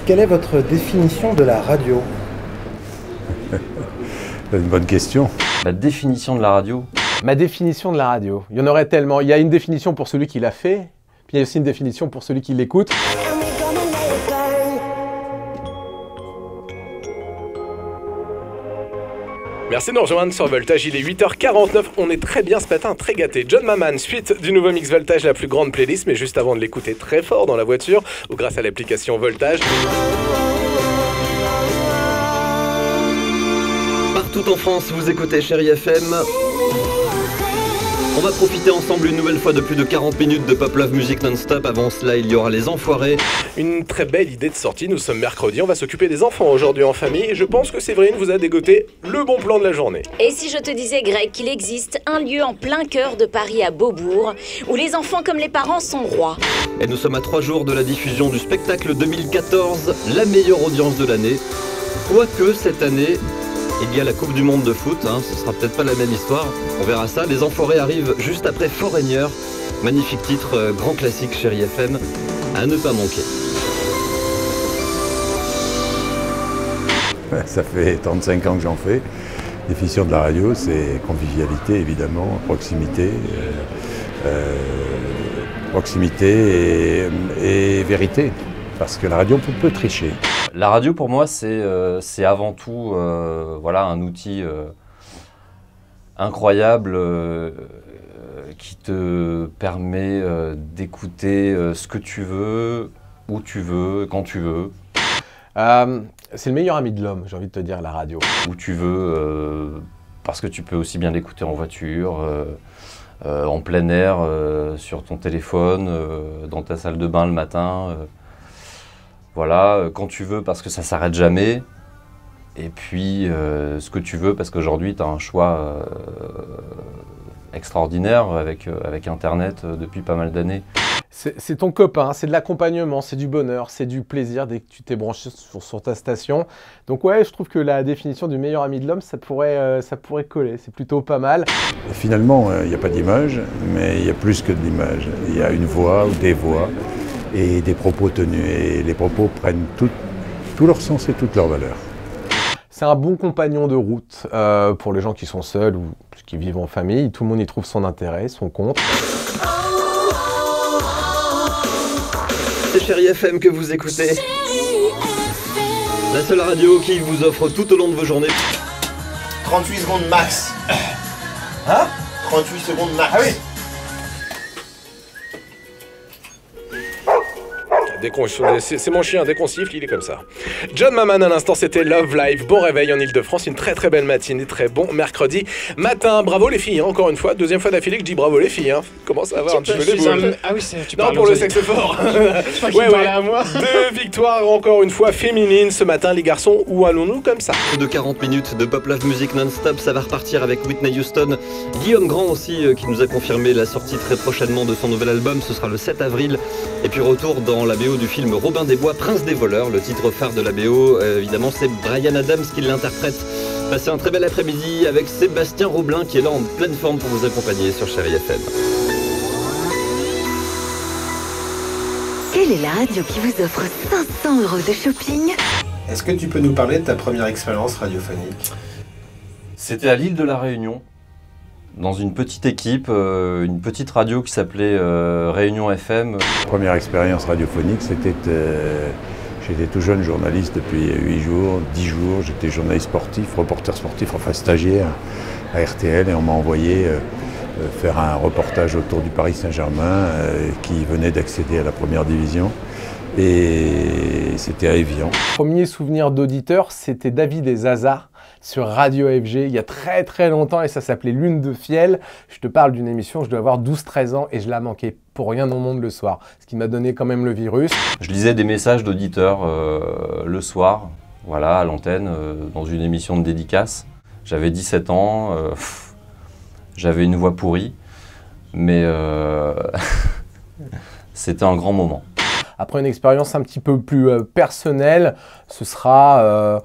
quelle est votre définition de la radio? C'est une bonne question. La définition de la radio? Ma définition de la radio, il y en aurait tellement. Il y a une définition pour celui qui l'a fait, puis il y a aussi une définition pour celui qui l'écoute. Merci de nous rejoindre sur Voltage, il est 8h49, on est très bien ce matin, très gâtés. John Maman, suite du nouveau mix Voltage, la plus grande playlist, mais juste avant de l'écouter très fort dans la voiture ou grâce à l'application Voltage. Partout en France, vous écoutez Chérie FM. On va profiter ensemble une nouvelle fois de plus de 40 minutes de Pop Love Music non-stop. Avant cela, il y aura les Enfoirés. Une très belle idée de sortie, nous sommes mercredi, on va s'occuper des enfants aujourd'hui en famille et je pense que Séverine vous a dégoté le bon plan de la journée. Et si je te disais, Greg, qu'il existe un lieu en plein cœur de Paris à Beaubourg, où les enfants comme les parents sont rois. Et nous sommes à 3 jours de la diffusion du spectacle 2014, la meilleure audience de l'année. Quoique cette année, il y a la Coupe du Monde de foot, ce sera peut-être pas la même histoire, on verra ça. Les Enfoirés arrivent juste après Foreigner, magnifique titre, grand classique Chérie FM, à ne pas manquer. Ça fait 35 ans que j'en fais. Définition de la radio, c'est convivialité évidemment, proximité, et vérité. Parce que la radio, on peut tricher. La radio, pour moi, c'est avant tout voilà, un outil incroyable qui te permet d'écouter ce que tu veux, où tu veux, quand tu veux. C'est le meilleur ami de l'homme, j'ai envie de te dire, la radio. Où tu veux, parce que tu peux aussi bien l'écouter en voiture, en plein air, sur ton téléphone, dans ta salle de bain le matin. Voilà, quand tu veux parce que ça s'arrête jamais, et puis ce que tu veux parce qu'aujourd'hui tu as un choix extraordinaire avec Internet depuis pas mal d'années. C'est ton copain, c'est de l'accompagnement, c'est du bonheur, c'est du plaisir dès que tu t'es branché sur ta station. Donc ouais, je trouve que la définition du meilleur ami de l'homme, ça pourrait coller, c'est plutôt pas mal. Et finalement, il n'y a pas d'image, mais il y a plus que de l'image. Il y a une voix ou des voix. Et des propos tenus, et les propos prennent tout leur sens et toute leur valeur. C'est un bon compagnon de route pour les gens qui sont seuls ou qui vivent en famille. Tout le monde y trouve son intérêt, son compte. C'est Chérie FM que vous écoutez. La seule radio qui vous offre tout au long de vos journées 38 secondes max. Hein? 38 secondes max. Ah oui. C'est mon chien, dès qu'on siffle, il est comme ça. John Maman à l'instant, c'était Love Live. Bon réveil en Ile-de-France, une très très belle matinée, très bon mercredi matin. Bravo les filles, encore une fois, deuxième fois d'affilée que je dis bravo les filles. Commence à avoir un petit peu les boules. Ah oui, tu non, pour le sexe fort. Je crois qu'il parlait à moi. 2 victoires encore une fois féminines ce matin, les garçons. Où allons-nous comme ça? De 40 minutes de Pop Love Music non-stop, ça va repartir avec Whitney Houston. Guillaume Grand aussi qui nous a confirmé la sortie très prochainement de son nouvel album, ce sera le 7 avril. Et puis retour dans la BO du film Robin des Bois, Prince des voleurs, le titre phare de la BO. Évidemment, c'est Bryan Adams qui l'interprète. Passez un très bel après-midi avec Sébastien Roblin qui est là en pleine forme pour vous accompagner sur Chérie FM. Quelle est la radio qui vous offre 500 € de shopping? Est-ce que tu peux nous parler de ta première expérience radiophonique? C'était à l'île de la Réunion, dans une petite équipe, une petite radio qui s'appelait Réunion FM. Première expérience radiophonique, c'était... J'étais tout jeune journaliste depuis 8 jours, 10 jours. J'étais journaliste sportif, reporter sportif, enfin stagiaire à RTL. Et on m'a envoyé faire un reportage autour du Paris Saint-Germain qui venait d'accéder à la première division. Et c'était à Évian. Premier souvenir d'auditeur, c'était David et Zaza sur Radio FG il y a très très longtemps et ça s'appelait Lune de Fiel. Je te parle d'une émission, je dois avoir 12-13 ans et je la manquais pour rien au monde le soir, ce qui m'a donné quand même le virus. Je lisais des messages d'auditeurs le soir, voilà, à l'antenne, dans une émission de dédicace. J'avais 17 ans, j'avais une voix pourrie, mais c'était un grand moment. Après une expérience un petit peu plus personnelle, ce sera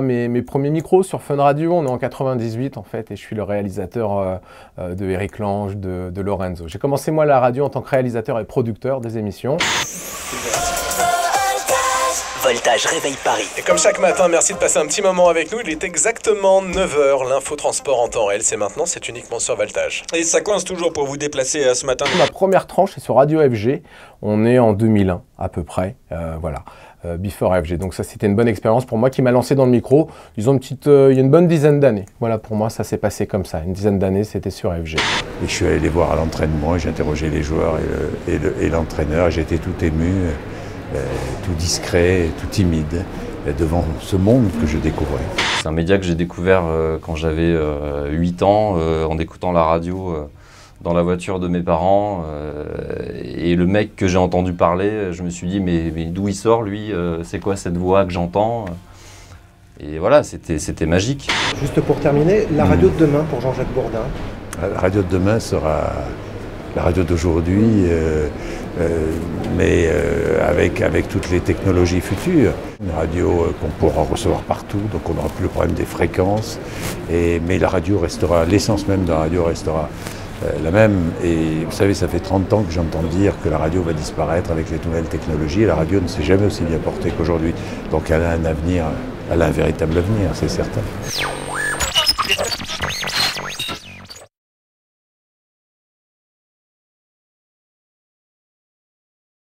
mes premiers micros sur Fun Radio. On est en 98 en fait et je suis le réalisateur de Eric Lange, de Lorenzo. J'ai commencé moi la radio en tant que réalisateur et producteur des émissions. Voltage réveille Paris. Et comme chaque matin, merci de passer un petit moment avec nous. Il est exactement 9h. L'infotransport en temps réel, c'est maintenant, c'est uniquement sur Voltage. Et ça coince toujours pour vous déplacer ce matin. Ma première tranche est sur Radio FG. On est en 2001 à peu près. Voilà. Before FG. Donc ça, c'était une bonne expérience pour moi qui m'a lancé dans le micro. Disons il y a une bonne dizaine d'années. Voilà, pour moi, ça s'est passé comme ça. Une dizaine d'années, c'était sur FG. Et je suis allé les voir à l'entraînement, j'ai interrogé les joueurs et l'entraîneur. J'étais tout ému, tout discret, tout timide devant ce monde que je découvrais. C'est un média que j'ai découvert quand j'avais 8 ans en écoutant la radio dans la voiture de mes parents. Et le mec que j'ai entendu parler, je me suis dit mais d'où il sort lui, c'est quoi cette voix que j'entends? Et voilà, c'était magique. Juste pour terminer, la radio de demain pour Jean-Jacques Bourdin. La radio de demain sera la radio d'aujourd'hui, mais avec toutes les technologies futures. Une radio qu'on pourra recevoir partout, donc on n'aura plus le problème des fréquences. Mais la radio restera, l'essence même de la radio restera la même. Et vous savez, ça fait 30 ans que j'entends dire que la radio va disparaître avec les nouvelles technologies. Et la radio ne s'est jamais aussi bien portée qu'aujourd'hui. Donc elle a un avenir, elle a un véritable avenir, c'est certain.